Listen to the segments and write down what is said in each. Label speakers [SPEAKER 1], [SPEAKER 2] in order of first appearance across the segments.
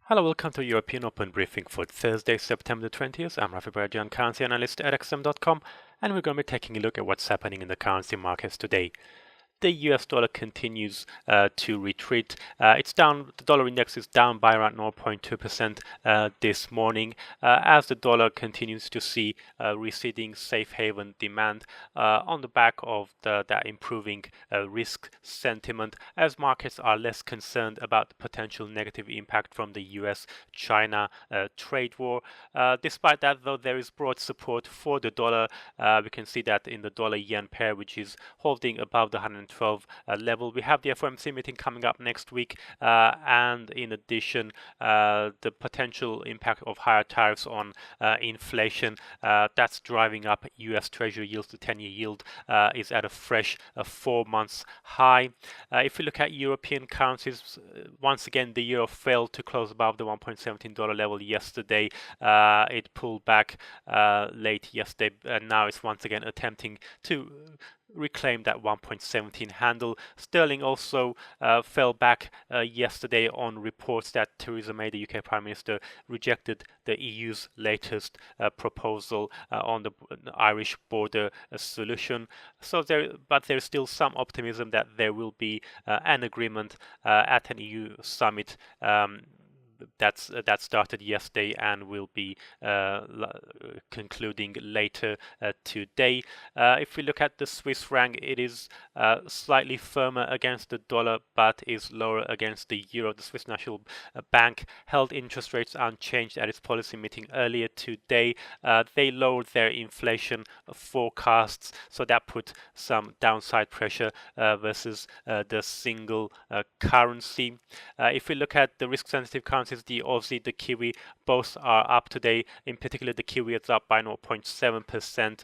[SPEAKER 1] Hello, welcome to European Open Briefing for Thursday, September 20th. I'm Rafi Barajan, currency analyst at xm.com, and we're going to be taking a look at what's happening in the currency markets today. The US dollar continues to retreat. It's down. The dollar index is down by around 0.2% this morning as the dollar continues to see receding safe haven demand on the back of that improving risk sentiment as markets are less concerned about the potential negative impact from the US-China trade war. Despite that, though, there is broad support for the dollar. We can see that in the dollar-yen pair, which is holding above the 112 level. We have the FOMC meeting coming up next week, and in addition, the potential impact of higher tariffs on inflation that's driving up US Treasury yields. The 10-year yield is at a fresh 4 months high. If we look at European currencies, once again the euro failed to close above the $1.17 level yesterday. It pulled back late yesterday, and now it's once again attempting to reclaim that 1.17 handle. Sterling also fell back yesterday on reports that Theresa May, the UK Prime Minister, rejected the EU's latest proposal on the Irish border solution. But there's still some optimism that there will be an agreement at an EU summit that started yesterday and will be concluding later today. If we look at the Swiss franc, it is slightly firmer against the dollar but is lower against the euro. The Swiss National Bank held interest rates unchanged at its policy meeting earlier today. They lowered their inflation forecasts, so that put some downside pressure versus the single currency. If we look at the risk-sensitive currencies, the Aussie, the Kiwi, both are up today. In particular, the Kiwi is up by 0.7%.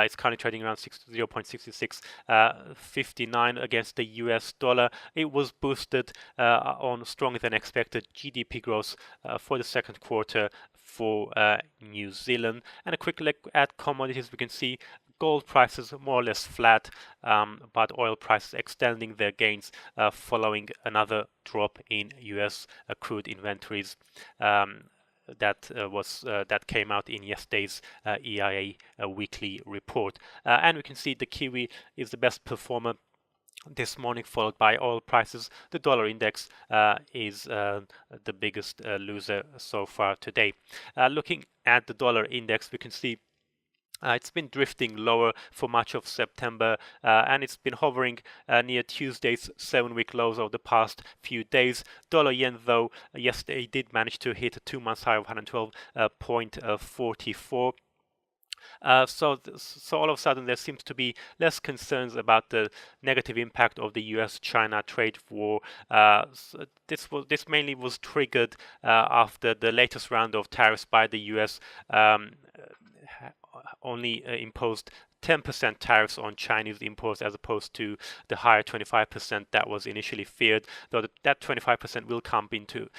[SPEAKER 1] It's currently trading around 0.6659 against the US dollar. It was boosted on stronger than expected GDP growth for the second quarter for New Zealand. And a quick look at commodities, we can see gold prices more or less flat, but oil prices extending their gains following another drop in US crude inventories that came out in yesterday's EIA weekly report. And we can see the Kiwi is the best performer this morning, followed by oil prices. The dollar index is the biggest loser so far today. Looking at the dollar index, we can see it's been drifting lower for much of September, and it's been hovering near Tuesday's 7-week lows of the past few days. Dollar yen, though, yesterday did manage to hit a 2-month high of 112.44. So all of a sudden there seems to be less concerns about the negative impact of the US-China trade war. So this mainly was triggered after the latest round of tariffs by the US only imposed 10% tariffs on Chinese imports as opposed to the higher 25% that was initially feared. Though that 25% will come into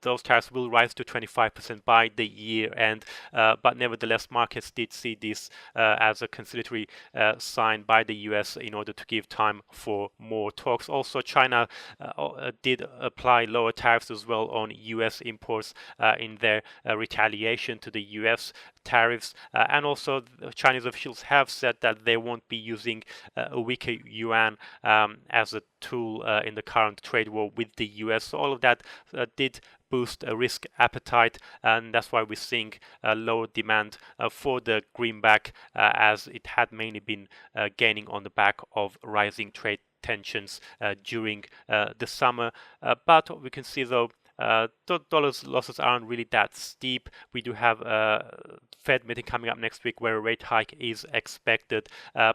[SPEAKER 1] those tariffs will rise to 25% by the year end. But nevertheless, markets did see this as a conciliatory sign by the US in order to give time for more talks. Also, China did apply lower tariffs as well on US imports in their retaliation to the US tariffs, and also Chinese officials have said that they won't be using a weaker yuan as a tool in the current trade war with the US. So all of that did boost a risk appetite, and that's why we're seeing lower demand for the greenback as it had mainly been gaining on the back of rising trade tensions during the summer. But we can see, though, dollar's losses aren't really that steep. We do have a Fed meeting coming up next week where a rate hike is expected,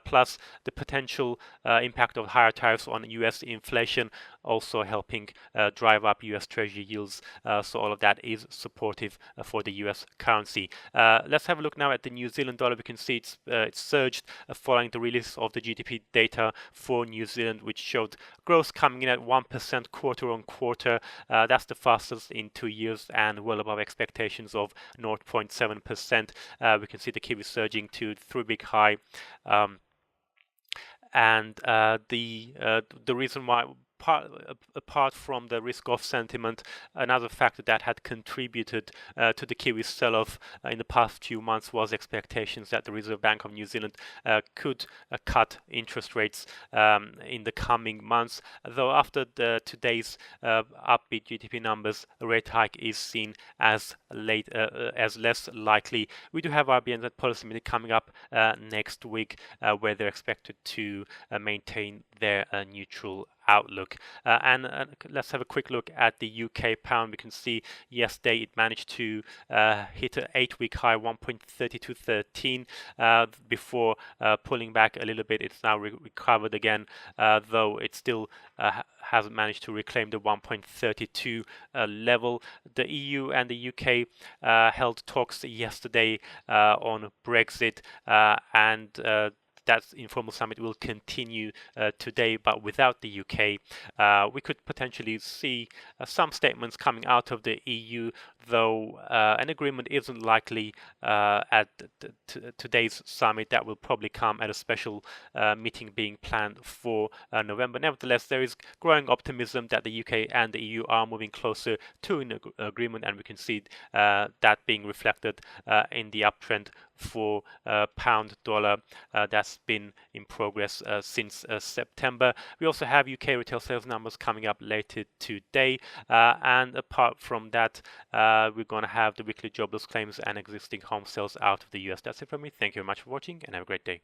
[SPEAKER 1] plus the potential impact of higher tariffs on US inflation also helping drive up US Treasury yields. So all of that is supportive for the US currency. Let's have a look now at the New Zealand dollar. We can see it's surged following the release of the GDP data for New Zealand, which showed growth coming in at 1% quarter on quarter. That's the fastest in 2 years and well above expectations of 0.7%. We can see the Kiwi surging to 3-week high. And the reason why apart from the risk-off sentiment, another factor that had contributed to the Kiwi sell-off in the past few months was expectations that the Reserve Bank of New Zealand could cut interest rates in the coming months. Though after today's upbeat GDP numbers, a rate hike is seen as less likely. We do have RBNZ policy meeting coming up next week, where they're expected to maintain their neutral outlook. And let's have a quick look at the UK pound. We can see yesterday it managed to hit an 8-week high 1.3213 before pulling back a little bit. It's now recovered again, though it still hasn't managed to reclaim the 1.32 level. The EU and the UK held talks yesterday on Brexit, and that informal summit will continue today, but without the UK. We could potentially see some statements coming out of the EU, though an agreement isn't likely at today's summit. That will probably come at a special meeting being planned for November. Nevertheless, there is growing optimism that the UK and the EU are moving closer to an agreement, and we can see that being reflected in the uptrend for pound dollar that's been in progress since September. We also have UK retail sales numbers coming up later today, and apart from that, we're going to have the weekly jobless claims and existing home sales out of the US. That's it from me. Thank you very much for watching, and have a great day.